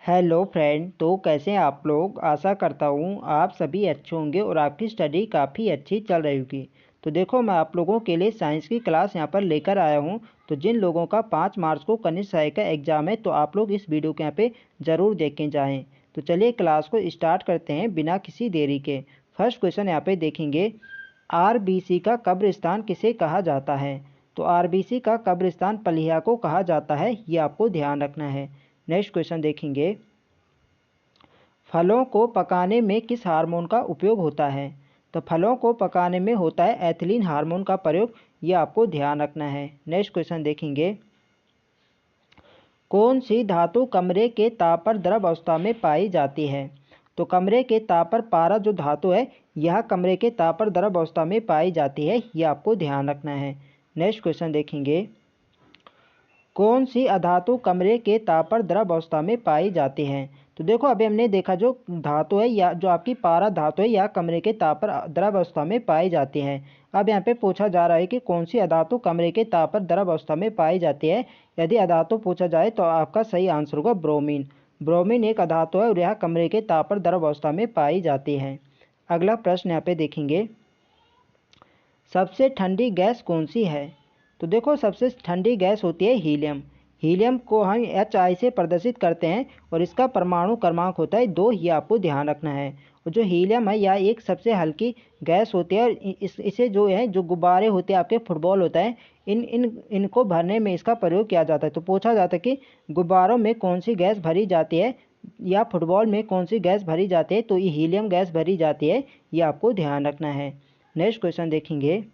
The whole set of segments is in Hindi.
हेलो फ्रेंड, तो कैसे हैं आप लोग। आशा करता हूँ आप सभी अच्छे होंगे और आपकी स्टडी काफ़ी अच्छी चल रही होगी। तो देखो, मैं आप लोगों के लिए साइंस की क्लास यहाँ पर लेकर आया हूँ। तो जिन लोगों का 5 मार्च को कनिष्ठ सहायक का एग्ज़ाम है, तो आप लोग इस वीडियो के यहाँ पे ज़रूर देखें जाएँ। तो चलिए क्लास को स्टार्ट करते हैं बिना किसी देरी के। फर्स्ट क्वेश्चन यहाँ पे देखेंगे, आरबीसी का कब्रिस्तान किसे कहा जाता है। तो आरबीसी का कब्रिस्तान पलिया को कहा जाता है, ये आपको ध्यान रखना है। नेक्स्ट क्वेश्चन देखेंगे, फलों को पकाने में किस हार्मोन का उपयोग होता है। तो फलों को पकाने में होता है एथिलीन हार्मोन का प्रयोग, ये आपको ध्यान रखना है। नेक्स्ट क्वेश्चन देखेंगे, कौन सी धातु कमरे के ताप पर द्रव अवस्था में पाई जाती है। तो कमरे के ताप पर पारा जो धातु है, यह कमरे के ताप पर द्रव अवस्था में पाई जाती है, ये आपको ध्यान रखना है। नेक्स्ट क्वेश्चन देखेंगे, कौन सी अधातु कमरे के ताप पर द्रव अवस्था में पाई जाती है। तो देखो, अभी हमने देखा जो धातु है या जो आपकी पारा धातु है, यह कमरे के ताप पर द्रव अवस्था में पाई जाती है। अब यहाँ पे पूछा जा रहा है कि कौन सी अधातु कमरे के ताप पर द्रव अवस्था में पाई जाती है। यदि अधातु पूछा जाए तो आपका सही आंसर होगा ब्रोमीन। ब्रोमीन एक अधातु है और यह कमरे के ताप पर द्रव अवस्था में पाई जाती है। अगला प्रश्न यहाँ पे देखेंगे, सबसे ठंडी गैस कौन सी है। तो देखो, सबसे ठंडी गैस होती है हीलियम। हीलियम को हम HI से प्रदर्शित करते हैं और इसका परमाणु क्रमांक होता है 2, ये आपको ध्यान रखना है। और जो हीलियम है यह एक सबसे हल्की गैस होती है और इसे जो है जो गुब्बारे होते हैं आपके फुटबॉल होता है, इनको भरने में इसका प्रयोग किया जाता है। तो पूछा जाता है कि गुब्बारों में कौन सी गैस भरी जाती है या फुटबॉल में कौन सी गैस भरी जाती है, तो ये हीलियम गैस भरी जाती है, ये आपको ध्यान रखना है। नेक्स्ट क्वेश्चन देखेंगे,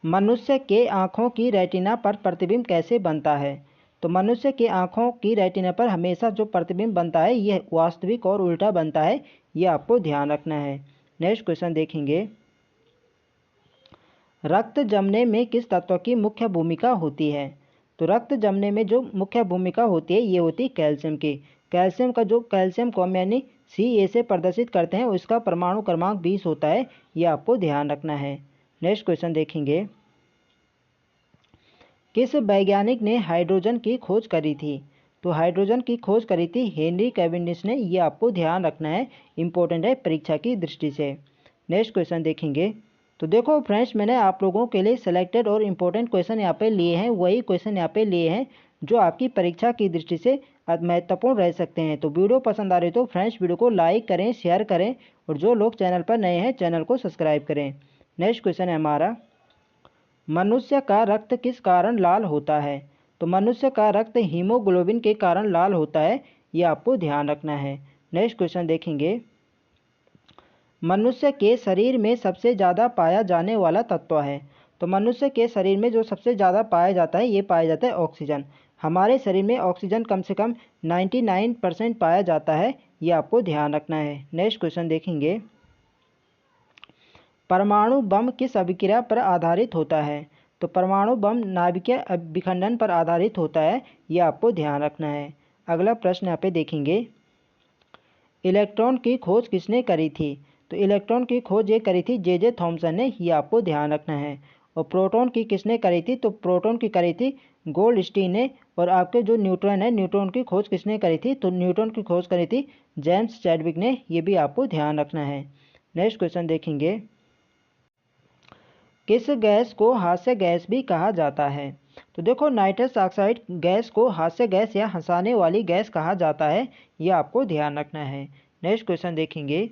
मनुष्य के आँखों की रेटिना पर प्रतिबिंब कैसे बनता है। तो मनुष्य के आँखों की रेटिना पर हमेशा जो प्रतिबिंब बनता है यह वास्तविक और उल्टा बनता है, यह आपको ध्यान रखना है। नेक्स्ट क्वेश्चन देखेंगे, रक्त जमने में किस तत्व की मुख्य भूमिका होती है। तो रक्त जमने में जो मुख्य भूमिका होती है ये होती है कैल्शियम की। कैल्शियम का जो कैल्शियम को हम यानी Ca से प्रदर्शित करते हैं, उसका परमाणु क्रमांक 20 होता है, ये आपको ध्यान रखना है। नेक्स्ट क्वेश्चन देखेंगे, किस वैज्ञानिक ने हाइड्रोजन की खोज करी थी। तो हाइड्रोजन की खोज करी थी हेनरी कैवेंडिश ने, ये आपको ध्यान रखना है, इंपॉर्टेंट है परीक्षा की दृष्टि से। नेक्स्ट क्वेश्चन देखेंगे, तो देखो फ्रेंड्स, मैंने आप लोगों के लिए सिलेक्टेड और इम्पोर्टेंट क्वेश्चन यहाँ पे लिए हैं, वही क्वेश्चन यहाँ पे लिए हैं जो आपकी परीक्षा की दृष्टि से महत्वपूर्ण रह सकते हैं। तो वीडियो पसंद आ रही तो फ्रेंड्स वीडियो को लाइक करें, शेयर करें और जो लोग चैनल पर नए हैं चैनल को सब्सक्राइब करें। नेक्स्ट क्वेश्चन है हमारा, मनुष्य का रक्त किस कारण लाल होता है। तो मनुष्य का रक्त हीमोग्लोबिन के कारण लाल होता है, ये आपको ध्यान रखना है। नेक्स्ट क्वेश्चन देखेंगे, मनुष्य के शरीर में सबसे ज़्यादा पाया जाने वाला तत्व है। तो मनुष्य के शरीर में जो सबसे ज़्यादा पाया जाता है ये पाया जाता है ऑक्सीजन। हमारे शरीर में ऑक्सीजन कम से कम 99% पाया जाता है, ये आपको ध्यान रखना है। नेक्स्ट क्वेश्चन देखेंगे, परमाणु बम किस अभिक्रिया पर आधारित होता है। तो परमाणु बम नाभिकीय विखंडन पर आधारित होता है, ये आपको ध्यान रखना है। अगला प्रश्न यहाँ पे देखेंगे, इलेक्ट्रॉन की खोज किसने करी थी। तो इलेक्ट्रॉन की खोज ये करी थी J.J. थॉमसन ने, ये आपको ध्यान रखना है। और प्रोटॉन की किसने करी थी। तो प्रोटॉन की करी थी गोल्डस्टीन ने। और आपके जो न्यूट्रॉन है, न्यूट्रॉन की खोज किसने करी थी। तो न्यूट्रॉन की खोज करी थी जेम्स चैडविक ने, ये भी आपको ध्यान रखना है। नेक्स्ट क्वेश्चन देखेंगे, किस गैस को हास्य गैस भी कहा जाता है। तो देखो, नाइट्रस ऑक्साइड गैस को हास्य गैस या हंसाने वाली गैस कहा जाता है, यह आपको ध्यान रखना है। नेक्स्ट क्वेश्चन देखेंगे,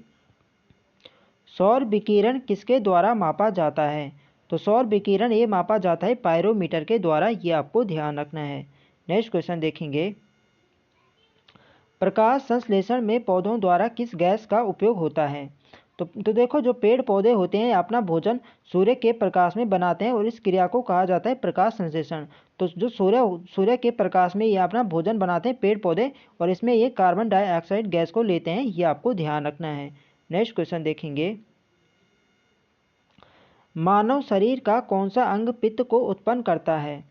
सौर विकिरण किसके द्वारा मापा जाता है। तो सौर विकिरण ये मापा जाता है पायरोमीटर के द्वारा, ये आपको ध्यान रखना है। नेक्स्ट क्वेश्चन देखेंगे, प्रकाश संश्लेषण में पौधों द्वारा किस गैस का उपयोग होता है। तो देखो, जो पेड़ पौधे होते हैं अपना भोजन सूर्य के प्रकाश में बनाते हैं और इस क्रिया को कहा जाता है प्रकाश संश्लेषण। तो जो सूर्य के प्रकाश में ये अपना भोजन बनाते हैं पेड़ पौधे, और इसमें ये कार्बन डाइऑक्साइड गैस को लेते हैं, ये आपको ध्यान रखना है। नेक्स्ट क्वेश्चन देखेंगे, मानव शरीर का कौन सा अंग पित्त को उत्पन्न करता है।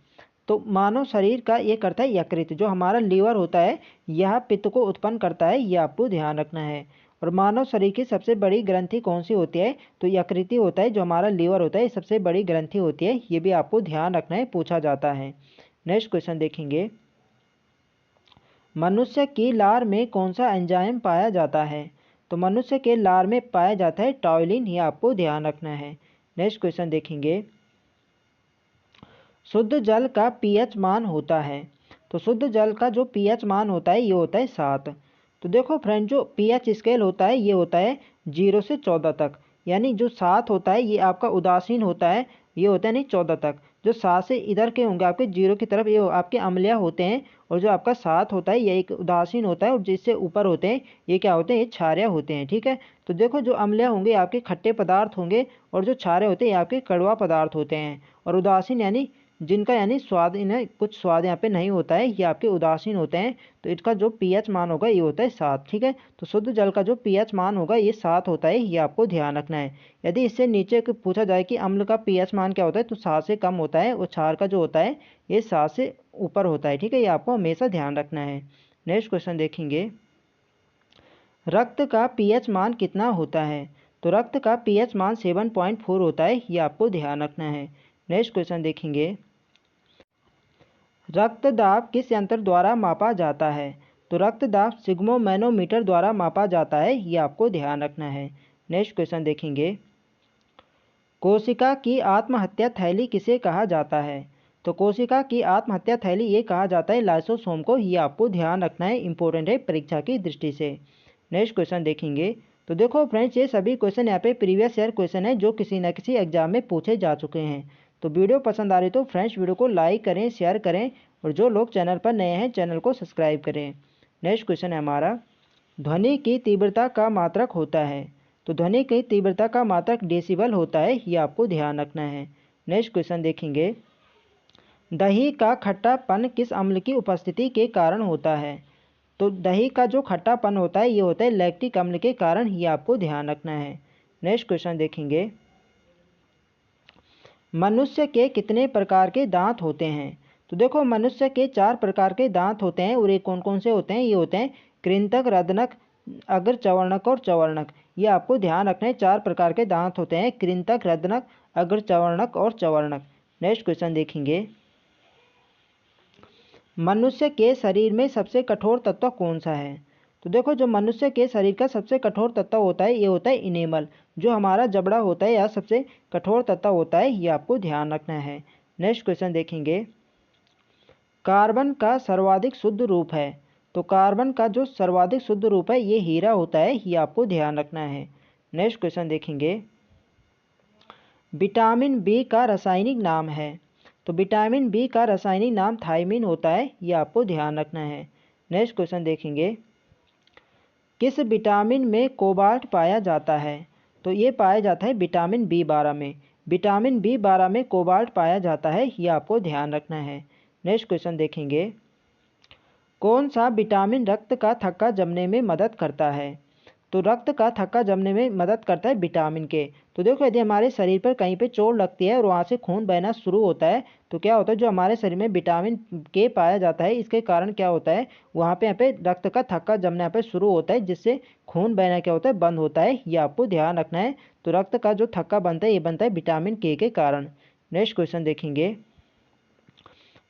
तो मानव शरीर का ये करता है यकृत, जो हमारा लीवर होता है यह पित्त को उत्पन्न करता है, ये आपको ध्यान रखना है। और मानव शरीर की सबसे बड़ी ग्रंथि कौन सी होती है। तो यकृति होता है, जो हमारा लीवर होता है सबसे बड़ी ग्रंथि होती है, ये भी आपको ध्यान रखना है, पूछा जाता है। नेक्स्ट क्वेश्चन देखेंगे, मनुष्य की लार में कौन सा एंजाइम पाया जाता है? तो मनुष्य के लार में पाया जाता है टॉयलिन, ये आपको ध्यान रखना है। नेक्स्ट क्वेश्चन देखेंगे, शुद्ध जल का पीएच मान होता है। तो शुद्ध जल का जो पीएच मान होता है ये होता है 7। तो देखो फ्रेंड, जो पीएच स्केल होता है ये होता है 0 से 14 तक, यानी जो 7 होता है ये आपका उदासीन होता है, ये होता है नहीं 14 तक। जो 7 से इधर के होंगे आपके 0 की तरफ, ये आपके अम्लीय होते हैं, और जो आपका 7 होता है ये एक उदासीन होता है, और जिससे ऊपर होते हैं ये क्या होते हैं, ये क्षारीय होते हैं। ठीक है, तो देखो जो अम्लीय होंगे आपके खट्टे पदार्थ होंगे, और जो क्षारीय होते हैं ये आपके कड़वा पदार्थ होते हैं। और उदासीन यानी जिनका यानी स्वाद, इन्हें कुछ स्वाद यहाँ पे नहीं होता है, ये आपके उदासीन होते हैं। तो इसका जो पीएच मान होगा ये होता है 7। ठीक है, तो शुद्ध जल का जो पीएच मान होगा ये 7 होता है, ये आपको ध्यान रखना है। यदि इससे नीचे पूछा जाए कि अम्ल का पीएच मान क्या होता है, तो 7 से कम होता है, और क्षार का जो होता है ये 7 से ऊपर होता है। ठीक है, ये आपको हमेशा ध्यान रखना है। नेक्स्ट क्वेश्चन देखेंगे, रक्त का पीएच मान कितना होता है? तो रक्त का पीएच मान 7.4 होता है, ये आपको ध्यान रखना है। नेक्स्ट क्वेश्चन देखेंगे, रक्तदाब किस यंत्र द्वारा मापा जाता है? तो रक्तदाब सिग्मोमैनोमीटर द्वारा मापा जाता है, ये आपको ध्यान रखना है। नेक्स्ट क्वेश्चन देखेंगे, कोशिका की आत्महत्या थैली किसे कहा जाता है? तो कोशिका की आत्महत्या थैली ये कहा जाता है लाइसोसोम को, ये आपको ध्यान रखना है, इंपॉर्टेंट है परीक्षा की दृष्टि से। नेक्स्ट क्वेश्चन देखेंगे, तो देखो फ्रेंड्स, ये सभी क्वेश्चन यहाँ पे प्रीवियस ईयर क्वेश्चन है जो किसी न किसी एग्जाम में पूछे जा चुके हैं। तो वीडियो पसंद आ रही तो फ्रेंड्स वीडियो को लाइक करें, शेयर करें, और जो लोग चैनल पर नए हैं चैनल को सब्सक्राइब करें। नेक्स्ट क्वेश्चन है हमारा, ध्वनि की तीव्रता का मात्रक होता है। तो ध्वनि की तीव्रता का मात्रक डेसिबल होता है, ये आपको ध्यान रखना है। नेक्स्ट क्वेश्चन देखेंगे, दही का खट्टापन किस अम्ल की उपस्थिति के कारण होता है? तो दही का जो खट्टापन होता है ये होता है लैक्टिक अम्ल के कारण, ये आपको ध्यान रखना है। नेक्स्ट क्वेश्चन देखेंगे, मनुष्य के कितने प्रकार के दांत होते हैं? तो देखो मनुष्य के 4 प्रकार के दांत होते हैं, और ये कौन कौन से होते हैं? ये होते हैं कृंतक, रदनक, अग्र चवर्णक और चवर्णक, ये आपको ध्यान रखना है। 4 प्रकार के दांत होते हैं, कृंतक, रदनक, अग्र चवर्णक और चवर्णक। नेक्स्ट क्वेश्चन देखेंगे, मनुष्य के शरीर में सबसे कठोर तत्व कौन सा है? तो देखो जो मनुष्य के शरीर का सबसे कठोर तत्व होता है ये होता है इनेमल, जो हमारा जबड़ा होता है यह सबसे कठोर तत्व होता है, ये आपको ध्यान रखना है। नेक्स्ट क्वेश्चन देखेंगे, कार्बन का सर्वाधिक शुद्ध रूप है। तो कार्बन का जो सर्वाधिक शुद्ध रूप है ये हीरा होता है, ये आपको ध्यान रखना है। नेक्स्ट क्वेश्चन देखेंगे, विटामिन बी का रासायनिक नाम है। तो विटामिन बी का रासायनिक नाम थायमिन होता है, ये आपको ध्यान रखना है। नेक्स्ट क्वेश्चन देखेंगे, किस विटामिन में कोबाल्ट पाया जाता है? तो ये पाया जाता है विटामिन बी 12 में। विटामिन बी 12 में कोबाल्ट पाया जाता है, ये आपको ध्यान रखना है। नेक्स्ट क्वेश्चन देखेंगे, कौन सा विटामिन रक्त का थक्का जमने में मदद करता है? तो रक्त का थक्का जमने में मदद करता है विटामिन के। तो देखो यदि हमारे शरीर पर कहीं पे चोट लगती है और वहाँ से खून बहना शुरू होता है, तो क्या होता है, जो हमारे शरीर में विटामिन के पाया जाता है इसके कारण क्या होता है, वहाँ पे यहाँ पे रक्त का थक्का जमना यहाँ पे शुरू होता है, जिससे खून बहना क्या होता है, बंद होता है, ये आपको ध्यान रखना है। तो रक्त का जो थक्का बनता है ये बनता है विटामिन के कारण। नेक्स्ट क्वेश्चन देखेंगे,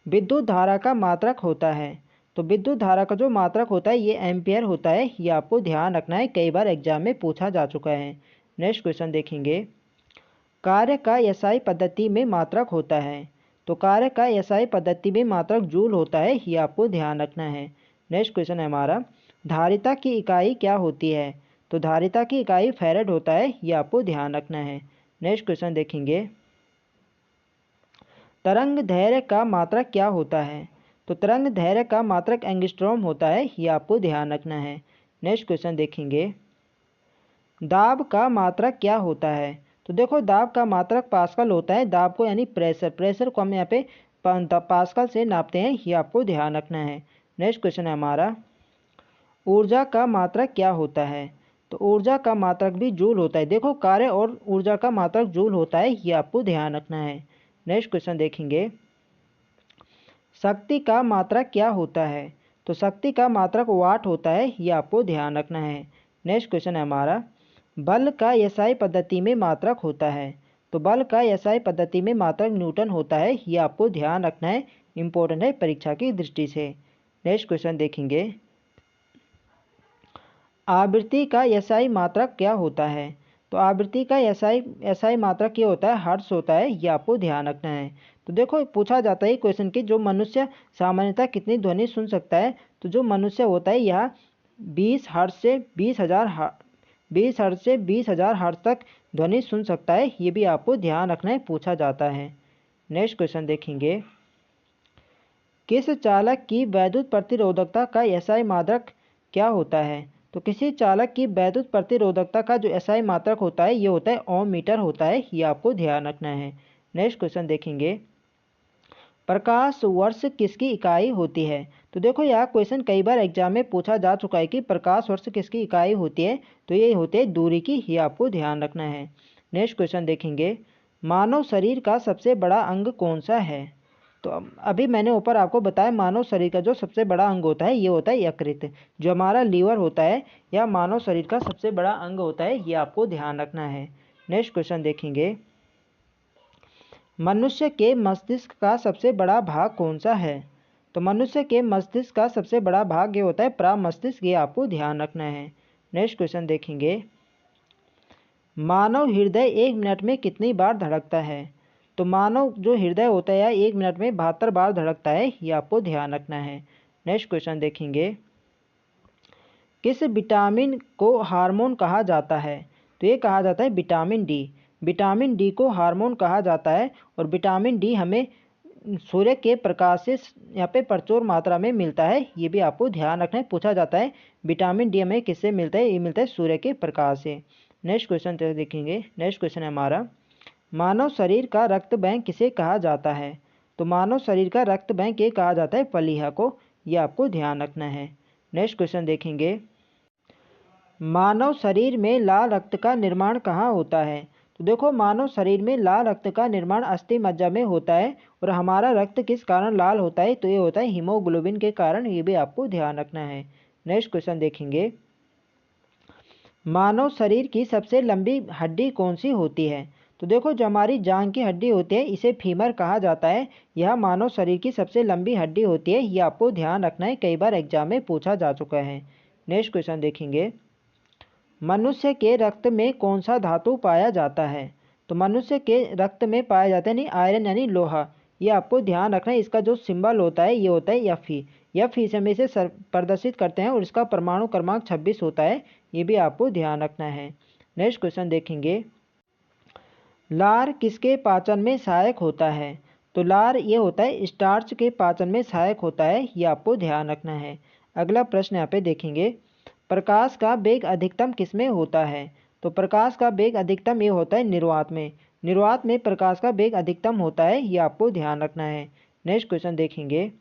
विद्युत धारा का मात्रक होता है। तो विद्युत धारा का जो मात्रक होता है ये एम्पियर होता है, ये आपको ध्यान रखना है, कई बार एग्जाम में पूछा जा चुका है। नेक्स्ट क्वेश्चन देखेंगे, कार्य का एसआई पद्धति में मात्रक होता है। तो कार्य का एसआई पद्धति में मात्रक जूल होता है, ये आपको ध्यान रखना है। नेक्स्ट क्वेश्चन है हमारा, धारिता की इकाई क्या होती है? तो धारिता की इकाई फैरेड होता है, ये आपको ध्यान रखना है। नेक्स्ट क्वेश्चन देखेंगे, तरंग धैर्य का मात्रक क्या होता है? तो तरंग धैर्य का मात्रक एंगस्ट्रॉम होता है, ये आपको ध्यान रखना है। नेक्स्ट क्वेश्चन देखेंगे, दाब का मात्रक क्या होता है? तो देखो दाब का मात्रक पास्कल होता है, दाब को यानी प्रेशर को हम यहाँ पे पास्कल से नापते हैं, ये आपको ध्यान रखना है। नेक्स्ट क्वेश्चन है हमारा, ऊर्जा का मात्रक क्या होता है? तो ऊर्जा का मात्रक भी जूल होता है। देखो कार्य और ऊर्जा का मात्रक जूल होता है, ये आपको ध्यान रखना है। नेक्स्ट क्वेश्चन देखेंगे, शक्ति का मात्रक क्या होता है? तो शक्ति का मात्रक वाट होता है, ये आपको ध्यान रखना है। नेक्स्ट क्वेश्चन है हमारा, बल का एसआई पद्धति में मात्रक होता है। तो बल का एसआई पद्धति में मात्रक न्यूटन होता है, ये आपको ध्यान रखना है, इंपॉर्टेंट है परीक्षा की दृष्टि से। नेक्स्ट क्वेश्चन देखेंगे, आवृत्ति का एसआई मात्रक क्या होता है? तो आवृत्ति का एसआई मात्रक ये होता है, हर्ट्ज होता है, ये आपको ध्यान रखना है। तो देखो पूछा जाता है क्वेश्चन की, जो मनुष्य सामान्यतः कितनी ध्वनि सुन सकता है? तो जो मनुष्य होता है यह 20 हर्ट्ज से 20,000 हर्ट्ज तक ध्वनि सुन सकता है, ये भी आपको ध्यान रखना है, पूछा जाता है। नेक्स्ट क्वेश्चन देखेंगे, किस चालक की वैद्युत प्रतिरोधकता का एसआई मात्रक क्या होता है? तो किसी चालक की वैद्युत प्रतिरोधकता का जो एसआई मात्रक होता है ये होता है ओम मीटर होता है, ये आपको ध्यान रखना है। नेक्स्ट क्वेश्चन देखेंगे, प्रकाश वर्ष किसकी इकाई होती है? तो देखो यह क्वेश्चन कई बार एग्जाम में पूछा जा चुका है कि प्रकाश वर्ष किसकी इकाई होती है, तो ये होती है दूरी की, ये आपको ध्यान रखना है। नेक्स्ट क्वेश्चन देखेंगे, मानव शरीर का सबसे बड़ा अंग कौन सा है? तो अभी मैंने ऊपर आपको बताया मानव शरीर का जो सबसे बड़ा अंग होता है ये होता है यकृत। जो हमारा लीवर होता है यह मानव शरीर का सबसे बड़ा अंग होता है, ये आपको ध्यान रखना है। नेक्स्ट क्वेश्चन देखेंगे, मनुष्य के मस्तिष्क का सबसे बड़ा भाग कौन सा है? तो मनुष्य के मस्तिष्क का सबसे बड़ा भाग ये होता है प्रमस्तिष्क, ये आपको ध्यान रखना है। नेक्स्ट क्वेश्चन देखेंगे, मानव हृदय 1 मिनट में कितनी बार धड़कता है? तो मानव जो हृदय होता है 1 मिनट में 72 बार धड़कता है, ये आपको ध्यान रखना है। नेक्स्ट क्वेश्चन देखेंगे, किस विटामिन को हार्मोन कहा जाता है? तो ये कहा जाता है विटामिन डी। विटामिन डी को हार्मोन कहा जाता है और विटामिन डी हमें सूर्य के प्रकाश से यहाँ पे प्रचुर मात्रा में मिलता है, ये भी आपको ध्यान रखना है, पूछा जाता है विटामिन डी हमें किससे मिलता है? ये मिलता है सूर्य के प्रकाश से। नेक्स्ट क्वेश्चन देखेंगे, नेक्स्ट क्वेश्चन है हमारा, मानव शरीर का रक्त बैंक किसे कहा जाता है? तो मानव शरीर का रक्त बैंक ये कहा जाता है प्लीहा को, ये आपको ध्यान रखना है। नेक्स्ट क्वेश्चन देखेंगे, मानव शरीर में लाल रक्त का निर्माण कहाँ होता है? तो देखो मानव शरीर में लाल रक्त का निर्माण अस्थि मज्जा में होता है और हमारा रक्त किस कारण लाल होता है? तो ये होता है हीमोग्लोबिन के कारण, ये भी आपको ध्यान रखना है। नेक्स्ट क्वेश्चन देखेंगे, मानव शरीर की सबसे लंबी हड्डी कौन सी होती है? तो देखो जो हमारी जांघ की हड्डी होती है इसे फीमर कहा जाता है, यह मानव शरीर की सबसे लंबी हड्डी होती है, ये आपको ध्यान रखना है, कई बार एग्जाम में पूछा जा चुका है। नेक्स्ट क्वेश्चन देखेंगे, मनुष्य के रक्त में कौन सा धातु पाया जाता है? तो मनुष्य के रक्त में पाया जाता है आयरन यानी लोहा, ये आपको ध्यान रखना है, इसका जो सिंबल होता है ये होता है Fe। Fe से हम इसे प्रदर्शित करते हैं और इसका परमाणु क्रमांक 26 होता है, ये भी आपको ध्यान रखना है। नेक्स्ट क्वेश्चन देखेंगे, लार किसके पाचन में सहायक होता है? तो लार ये होता है स्टार्च के पाचन में सहायक होता है, ये आपको ध्यान रखना है। अगला प्रश्न यहाँ पे देखेंगे, प्रकाश का वेग अधिकतम किसमें होता है? तो प्रकाश का वेग अधिकतम ये होता है निर्वात में। निर्वात में प्रकाश का वेग अधिकतम होता है, ये आपको ध्यान रखना है। नेक्स्ट क्वेश्चन देखेंगे,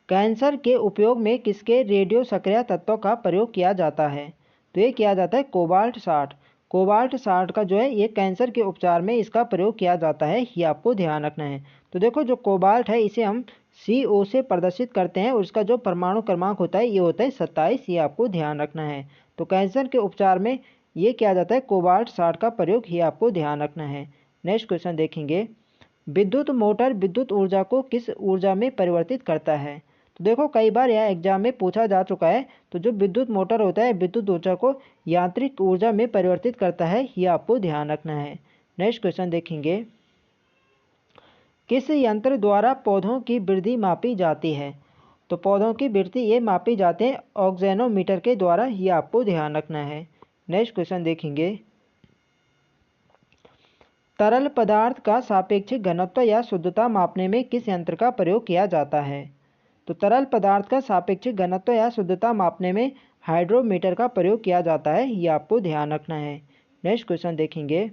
कैंसर के उपयोग में किसके रेडियो सक्रिय तत्वों का प्रयोग किया जाता है? तो ये किया जाता है कोबाल्ट 60। कोबाल्ट 60 का जो है ये कैंसर के उपचार में इसका प्रयोग किया जाता है, ये आपको ध्यान रखना है। तो देखो जो कोबाल्ट है इसे हम CO से प्रदर्शित करते हैं और इसका जो परमाणु क्रमांक होता है ये होता है 27, ये आपको ध्यान रखना है। तो कैंसर के उपचार में ये किया जाता है कोबाल्ट 60 का प्रयोग, ये आपको ध्यान रखना है। नेक्स्ट क्वेश्चन देखेंगे, विद्युत मोटर विद्युत ऊर्जा को किस ऊर्जा में परिवर्तित करता है? तो देखो कई बार यह एग्जाम में पूछा जा चुका है, तो जो विद्युत मोटर होता है विद्युत ऊर्जा को यांत्रिक ऊर्जा में परिवर्तित करता है, ये आपको ध्यान रखना है। नेक्स्ट क्वेश्चन देखेंगे, किस यंत्र द्वारा पौधों की वृद्धि मापी जाती है? तो पौधों की वृद्धि ये मापी जाते हैं ऑक्जेनोमीटर के द्वारा, ये आपको ध्यान रखना है। नेक्स्ट क्वेश्चन देखेंगे, तरल पदार्थ का सापेक्षिक घनत्व या शुद्धता मापने में किस यंत्र का प्रयोग किया जाता है? तो तरल पदार्थ का सापेक्षिक घनत्व या शुद्धता मापने में हाइड्रोमीटर का प्रयोग किया जाता है, ये आपको ध्यान रखना है। नेक्स्ट क्वेश्चन देखेंगे,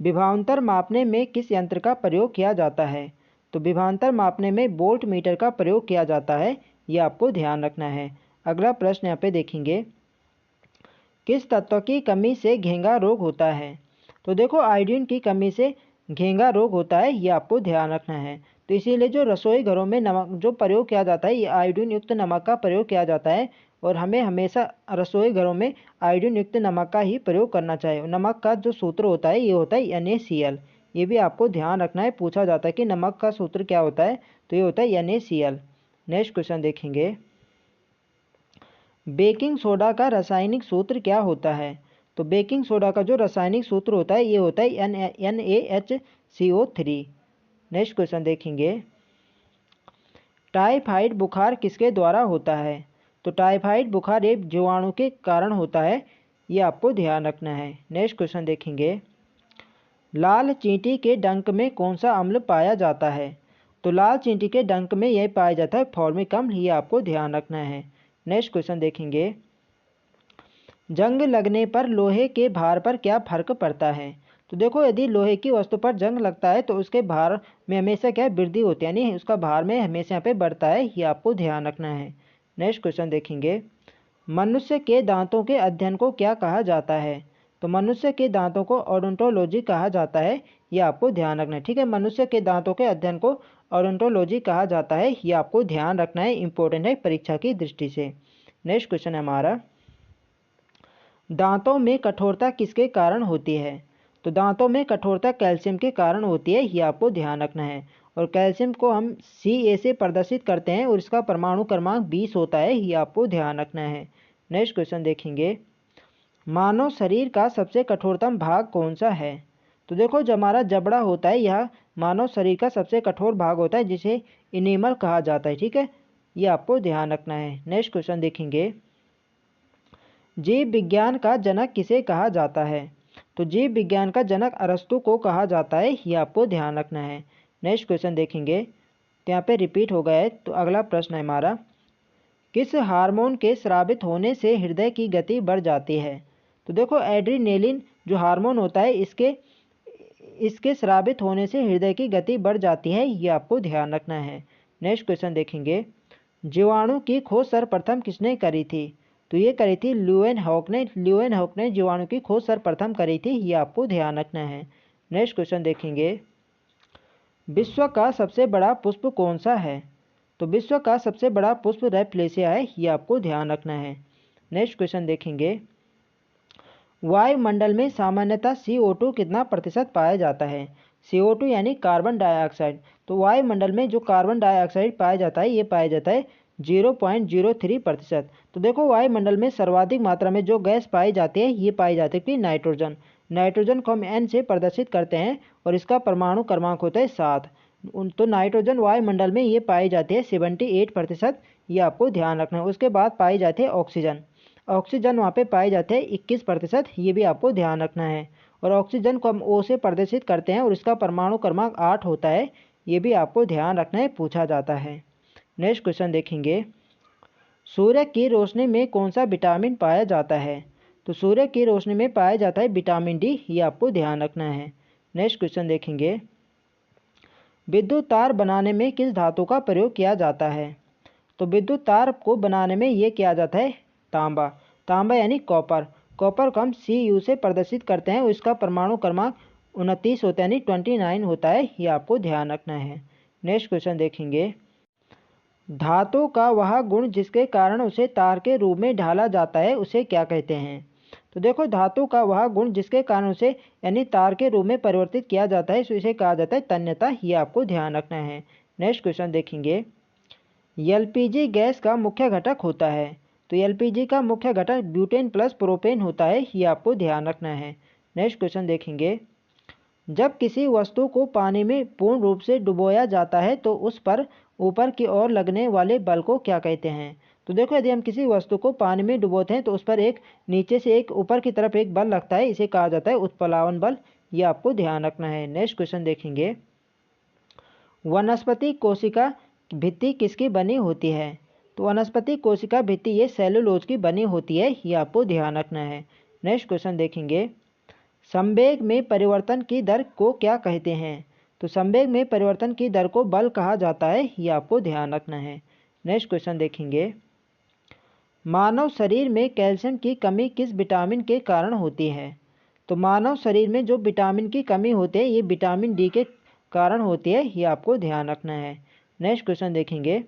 विभवांतर मापने में किस यंत्र का प्रयोग किया जाता है? तो विभवांतर मापने में वोल्ट मीटर का प्रयोग किया जाता है, ये आपको ध्यान रखना है। अगला प्रश्न यहाँ पे देखेंगे, किस तत्व की कमी से घेंगा रोग होता है? तो देखो आयोडीन की कमी से घेंगा रोग होता है, ये आपको ध्यान रखना है। तो इसीलिए जो रसोई घरों में नमक जो प्रयोग किया जाता है ये आयोडीन युक्त नमक का प्रयोग किया जाता है और हमें हमेशा रसोई घरों में आयोडीन युक्त नमक का ही प्रयोग करना चाहिए। नमक का जो सूत्र होता है ये होता है NaCl, ये भी आपको ध्यान रखना है, पूछा जाता है कि नमक का सूत्र क्या होता है, तो ये होता है NaCl। नेक्स्ट क्वेश्चन देखेंगे, बेकिंग सोडा का रासायनिक सूत्र क्या होता है? तो बेकिंग सोडा का जो रासायनिक सूत्र होता है ये होता है NaHCO3। नेक्स्ट क्वेश्चन देखेंगे, टाइफाइड बुखार किसके द्वारा होता है? तो टाइफाइड बुखार एक जीवाणु के कारण होता है, ये आपको ध्यान रखना है। नेक्स्ट क्वेश्चन देखेंगे, लाल चींटी के डंक में कौन सा अम्ल पाया जाता है? तो लाल चींटी के डंक में यह पाया जाता है फॉर्मिक अम्ल, ये आपको ध्यान रखना है। नेक्स्ट क्वेश्चन देखेंगे, जंग लगने पर लोहे के भार पर क्या फर्क पड़ता है? तो देखो, यदि लोहे की वस्तु पर जंग लगता है तो उसके भार में हमेशा क्या वृद्धि होती है, यानी उसका भार में हमेशा यहाँ पे बढ़ता है, ये आपको ध्यान रखना है। नेक्स्ट क्वेश्चन देखेंगे, मनुष्य के दांतों के अध्ययन को क्या कहा जाता है? तो मनुष्य के दांतों को ओडोंटोलॉजी कहा जाता है, ये आपको ध्यान रखना है। ठीक है, मनुष्य के दांतों के अध्ययन को ओडोंटोलॉजी कहा जाता है, ये आपको ध्यान रखना है, इंपॉर्टेंट है परीक्षा की दृष्टि से। नेक्स्ट क्वेश्चन है हमारा, दांतों में कठोरता किसके कारण होती है? तो दांतों में कठोरता कैल्शियम के कारण होती है, ये आपको ध्यान रखना है। और कैल्शियम को हम Ca से प्रदर्शित करते हैं और इसका परमाणु क्रमांक 20 होता है, ये आपको ध्यान रखना है। नेक्स्ट क्वेश्चन देखेंगे, मानव शरीर का सबसे कठोरतम भाग कौन सा है? तो देखो, जो हमारा जबड़ा होता है यह मानव शरीर का सबसे कठोर भाग होता है, जिसे इनेमल कहा जाता है। ठीक है, ये आपको ध्यान रखना है। नेक्स्ट क्वेश्चन देखेंगे, जीव विज्ञान का जनक किसे कहा जाता है? तो जीव विज्ञान का जनक अरस्तु को कहा जाता है, ये आपको ध्यान रखना है। नेक्स्ट क्वेश्चन देखेंगे, तो यहाँ पे रिपीट हो गया है, तो अगला प्रश्न है हमारा, किस हार्मोन के स्रावित होने से हृदय की गति बढ़ जाती है? तो देखो, एड्रीनेलिन जो हार्मोन होता है इसके स्रावित होने से हृदय की गति बढ़ जाती है, ये आपको ध्यान रखना है। नेक्स्ट क्वेश्चन देखेंगे, जीवाणु की खोज सर्वप्रथम किसने करी थी? तो ये करी थी ल्यूएनहॉक ने जीवाणु की खोज सर्वप्रथम करी थी, ये आपको ध्यान रखना है। नेक्स्ट क्वेश्चन देखेंगे, विश्व का सबसे बड़ा पुष्प कौन सा है? तो विश्व का सबसे बड़ा पुष्प रैपलेसिया है, ये आपको ध्यान रखना है। नेक्स्ट क्वेश्चन देखेंगे, वायुमंडल में सामान्यतः CO2 कितना प्रतिशत पाया जाता है? CO2 यानी कार्बन डाइऑक्साइड। तो वायुमंडल में जो कार्बन डाइऑक्साइड पाया जाता है ये पाया जाता है 0.03%। तो देखो, वायुमंडल में सर्वाधिक मात्रा में जो गैस पाई जाती है ये पाई जाती है नाइट्रोजन। नाइट्रोजन को हम N से प्रदर्शित करते हैं और इसका परमाणु क्रमांक होता है 7। तो नाइट्रोजन वायुमंडल में ये पाई जाती है 78%, ये आपको ध्यान रखना है। उसके बाद पाई जाती है ऑक्सीजन वहाँ पे पाए जाते हैं 21%, ये भी आपको ध्यान रखना है। और ऑक्सीजन को हम O से प्रदर्शित करते हैं और इसका परमाणु क्रमांक 8 होता है, ये भी आपको ध्यान रखना है, पूछा जाता है। नेक्स्ट क्वेश्चन देखेंगे, सूर्य की रोशनी में कौन सा विटामिन पाया जाता है? तो सूर्य की रोशनी में पाया जाता है विटामिन D, ये आपको ध्यान रखना है। नेक्स्ट क्वेश्चन देखेंगे, विद्युत तार बनाने में किस धातु का प्रयोग किया जाता है? तो विद्युत तार को बनाने में ये किया जाता है तांबा यानी कॉपर को हम Cu से प्रदर्शित करते हैं और इसका परमाणु क्रमांक 29 होता है, यानी 29 होता है, ये आपको ध्यान रखना है। नेक्स्ट क्वेश्चन देखेंगे, धातु का वह गुण जिसके कारण उसे तार के रूप में ढाला जाता है उसे क्या कहते हैं? तो देखो, धातु का वह गुण जिसके कारण उसे यानी तार के रूप में परिवर्तित किया जाता है इसे कहा जाता है तन्यता, ये आपको ध्यान रखना है। नेक्स्ट क्वेश्चन देखेंगे, LPG गैस का मुख्य घटक होता है। तो LPG का मुख्य घटक ब्यूटेन प्लस प्रोपेन होता है, ये आपको ध्यान रखना है। नेक्स्ट क्वेश्चन देखेंगे, जब किसी वस्तु को पानी में पूर्ण रूप से डुबोया जाता है तो उस पर ऊपर की ओर लगने वाले बल को क्या कहते हैं? तो देखो, यदि हम किसी वस्तु को पानी में डुबोते हैं तो उस पर एक नीचे से एक ऊपर की तरफ एक बल लगता है, इसे कहा जाता है उत्प्लावन बल, ये आपको ध्यान रखना है। नेक्स्ट क्वेश्चन देखेंगे, वनस्पति कोशिका भित्ति किसकी बनी होती है? तो वनस्पति कोशिका भित्ति ये सेलुलोज की बनी होती है, ये आपको ध्यान रखना है। नेक्स्ट क्वेश्चन देखेंगे, संवेग में परिवर्तन की दर को क्या कहते हैं? तो संवेग में परिवर्तन की दर को बल कहा जाता है, ये आपको ध्यान रखना है। नेक्स्ट क्वेश्चन देखेंगे, मानव शरीर में कैल्शियम की कमी किस विटामिन के कारण होती है? तो मानव शरीर में जो विटामिन की कमी होती है ये विटामिन D के कारण होती है, ये आपको ध्यान रखना है। नेक्स्ट क्वेश्चन देखेंगे,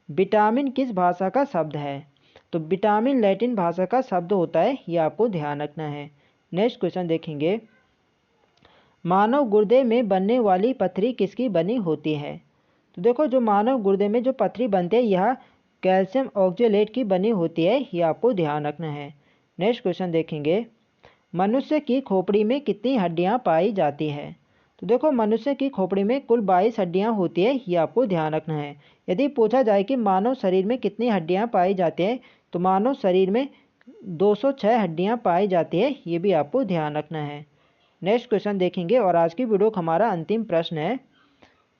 विटामिन किस भाषा का शब्द है? तो विटामिन लैटिन भाषा का शब्द होता है, ये आपको ध्यान रखना है। नेक्स्ट क्वेश्चन देखेंगे, मानव गुर्दे में बनने वाली पथरी किसकी बनी होती है? तो देखो जो मानव गुर्दे में जो पथरी बनती है यह कैल्शियम ऑक्जेलेट की बनी होती है, ये आपको ध्यान रखना है। नेक्स्ट क्वेश्चन देखेंगे, मनुष्य की खोपड़ी में कितनी हड्डियां पाई जाती है? तो देखो मनुष्य की खोपड़ी में कुल 22 हड्डियां होती है, ये आपको ध्यान रखना है। यदि पूछा जाए कि मानव शरीर में कितनी हड्डियां पाई जाती है तो मानव शरीर में 206 हड्डियां पाई जाती है, ये भी आपको ध्यान रखना है। नेक्स्ट क्वेश्चन देखेंगे और आज की वीडियो का हमारा अंतिम प्रश्न है,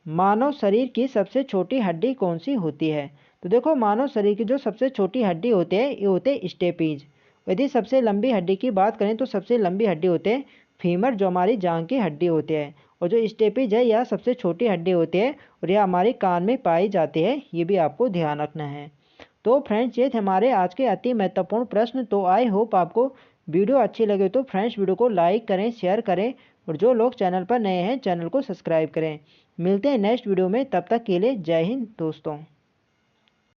मानव शरीर की सबसे छोटी हड्डी कौन सी होती है? तो देखो मानव शरीर की जो सबसे छोटी हड्डी होती है ये होते हैं स्टेपीज। यदि सबसे लंबी हड्डी की बात करें तो सबसे लंबी हड्डी होते हैं फीमर, जो हमारी जांघ की हड्डी होती है। और जो स्टेपीज है यह सबसे छोटी हड्डी होती है और यह हमारे कान में पाई जाती है, ये भी आपको ध्यान रखना है। तो फ्रेंड्स ये थे हमारे आज के अति महत्वपूर्ण प्रश्न। तो आई होप आपको वीडियो अच्छी लगे तो फ्रेंड्स वीडियो को लाइक करें, शेयर करें और जो लोग चैनल पर नए हैं चैनल को सब्सक्राइब करें। मिलते हैं नेक्स्ट वीडियो में, तब तक के लिए जय हिंद दोस्तों।